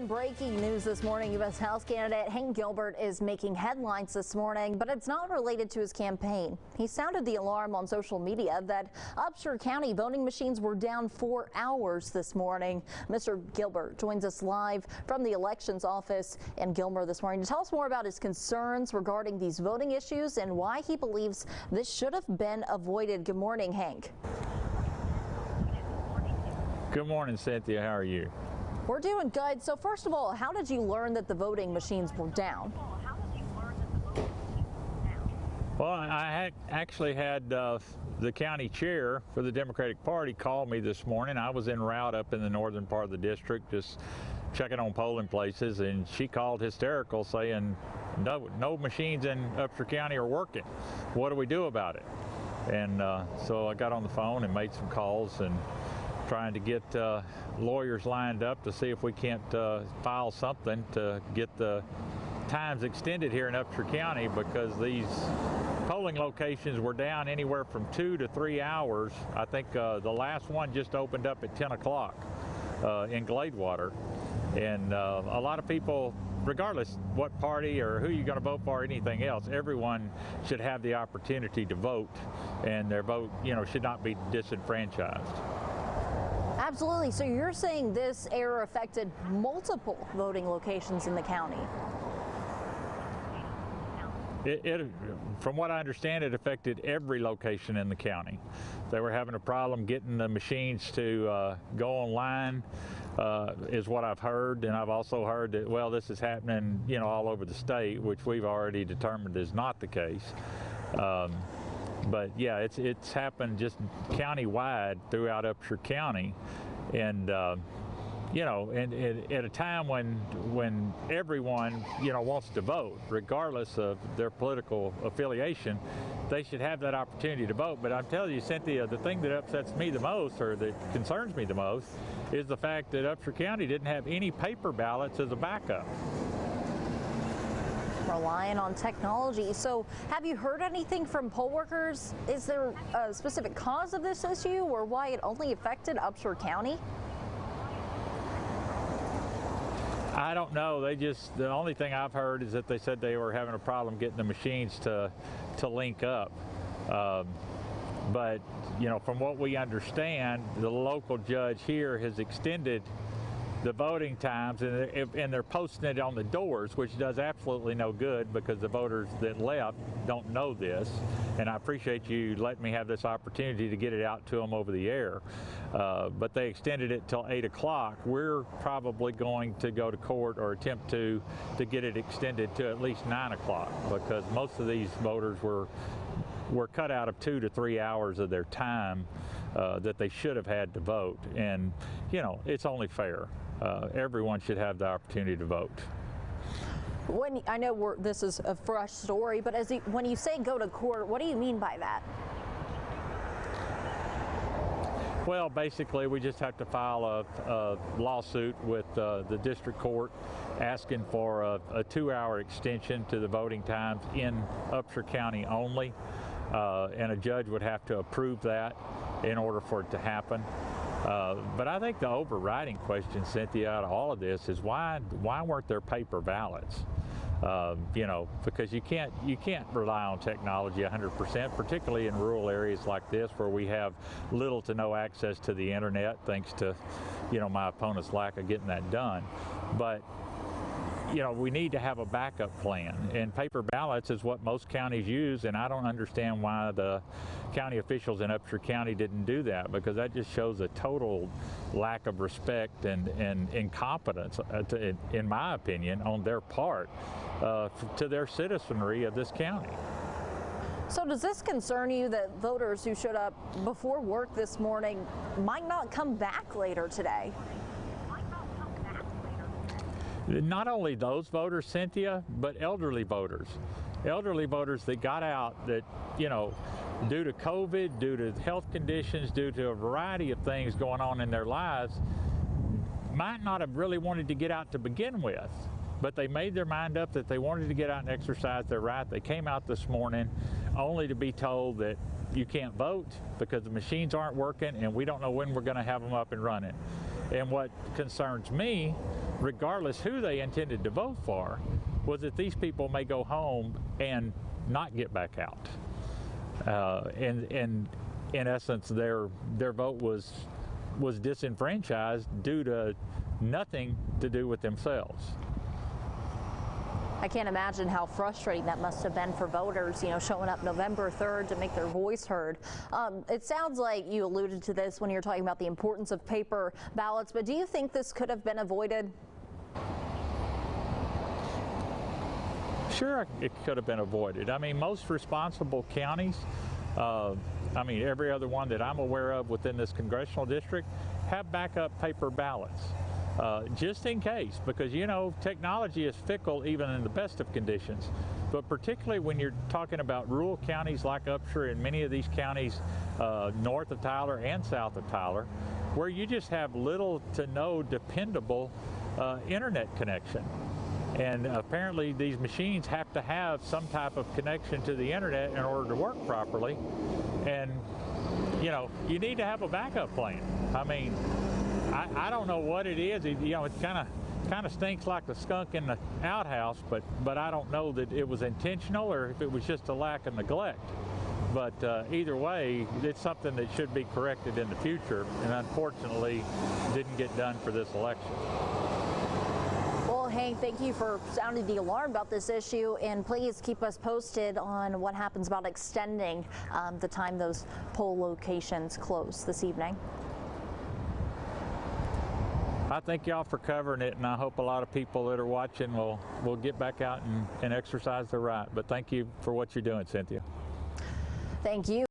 breaking news this morning. U.S. House candidate Hank Gilbert is making headlines this morning, but it's not related to his campaign. He sounded the alarm on social media that Upshur County voting machines were down 4 hours this morning. Mr. Gilbert joins us live from the elections office in Gilmer this morning to tell us more about his concerns regarding these voting issues and why he believes this should have been avoided. Good morning, Hank. Good morning, Cynthia. How are you? We're doing good. So first of all, how did you learn that the voting machines were down? Well, I actually had the county chair for the Democratic Party call me this morning. I was en route up in the northern part of the district just checking on polling places, and she called hysterical saying no machines in Upshur County are working. What do we do about it? And so I got on the phone and made some calls and trying to get lawyers lined up to see if we can't file something to get the times extended here in Upshur County, because these polling locations were down anywhere from 2 to 3 hours. I think the last one just opened up at 10 o'clock in Gladewater. And a lot of people, regardless what party or who you're going to vote for or anything else, everyone should have the opportunity to vote, and their vote, should not be disenfranchised. Absolutely. So you're saying this error affected multiple voting locations in the county? From what I understand, it affected every location in the county. They were having a problem getting the machines to go online, is what I've heard. And I've also heard that, well, this is happening, all over the state, which we've already determined is not the case. But yeah, it's happened just county-wide throughout Upshur County, and and at a time when everyone wants to vote, regardless of their political affiliation, they should have that opportunity to vote. But I'm telling you, Cynthia, the thing that upsets me the most, or that concerns me the most, is the fact that Upshur County didn't have any paper ballots as a backup. Relying on technology. So have you heard anything from poll workers? Is there a specific cause of this issue, or why it only affected Upshur County? I don't know. The only thing I've heard is that they said they were having a problem getting the machines to link up. But from what we understand, the local judge here has extended the voting times, and they're posting it on the doors, which does absolutely no good, because the voters that left don't know this. And I appreciate you letting me have this opportunity to get it out to them over the air. But they extended it till 8 o'clock. We're probably going to go to court, or attempt to get it extended to at least 9 o'clock, because most of these voters were cut out of 2 to 3 hours of their time that they should have had to vote. And it's only fair. Everyone should have the opportunity to vote. I know this is a fresh story, but when you say go to court, what do you mean by that? Well, basically, we just have to file a lawsuit with the district court asking for a 2-hour extension to the voting times in Upshur County only, and a judge would have to approve that in order for it to happen. But I think the overriding question, Cynthia, out of all of this is why weren't there paper ballots? Because you can't rely on technology 100%, particularly in rural areas like this, where we have little to no access to the internet, thanks to my opponent's lack of getting that done. But we need to have a backup plan, and paper ballots is what most counties use, and I don't understand why the county officials in Upshur County didn't do that, because that just shows a total lack of respect and incompetence, in my opinion, on their part to their citizenry of this county. So does this concern you that voters who showed up before work this morning might not come back later today? Not only those voters, Cynthia, but elderly voters. Elderly voters that got out that, due to COVID, due to health conditions, due to a variety of things going on in their lives, might not have really wanted to get out to begin with. But they made their mind up that they wanted to get out and exercise their right. They came out this morning only to be told that you can't vote because the machines aren't working and we don't know when we're going to have them up and running. And what concerns me, regardless who they intended to vote for, was that these people may go home and not get back out. And in essence, their vote was disenfranchised due to nothing to do with themselves. I can't imagine how frustrating that must have been for voters, showing up November 3rd to make their voice heard. It sounds like you alluded to this when you're talking about the importance of paper ballots, but do you think this could have been avoided? Sure, it could have been avoided. I mean, most responsible counties, every other one that I'm aware of within this congressional district, have backup paper ballots. Just in case, because technology is fickle even in the best of conditions, but particularly when you're talking about rural counties like Upshur and many of these counties north of Tyler and south of Tyler, where you just have little to no dependable internet connection. And apparently these machines have to have some type of connection to the internet in order to work properly. And you need to have a backup plan. I mean, I don't know what it is. It kind of stinks like the skunk in the outhouse, but I don't know that it was intentional or if it was just a lack of neglect. But either way, it's something that should be corrected in the future, and unfortunately didn't get done for this election. Well, Hank, thank you for sounding the alarm about this issue, and please keep us posted on what happens about extending the time those poll locations close this evening. I thank y'all for covering it, and I hope a lot of people that are watching will get back out and exercise their right. But thank you for what you're doing, Cynthia. Thank you.